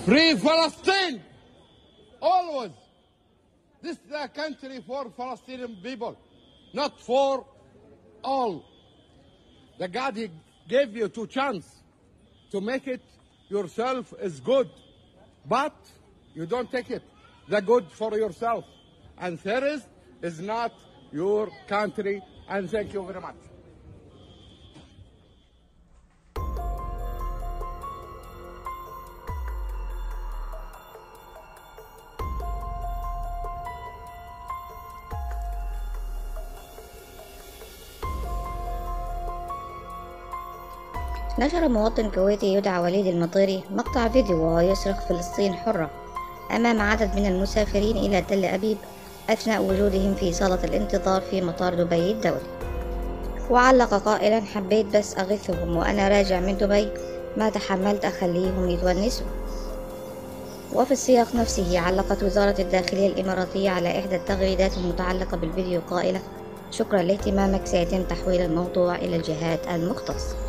Free Palestine! Always! This is a country for Palestinian people, not for all. The God He gave you two chance to make it yourself is good, but you don't take it. The good for yourself. And terrorist is not your country. And thank you very much. نشر مواطن كويتي يدعى وليد المطيري مقطع فيديو وهو يصرخ فلسطين حرة أمام عدد من المسافرين إلى تل أبيب أثناء وجودهم في صالة الانتظار في مطار دبي الدولي، وعلق قائلا: حبيت بس أغثهم وأنا راجع من دبي، ما تحملت أخليهم يتونسوا. وفي السياق نفسه علقت وزارة الداخلية الإماراتية على إحدى التغريدات المتعلقة بالفيديو قائلة: شكرا لاهتمامك، سيتم تحويل الموضوع إلى الجهات المختصة.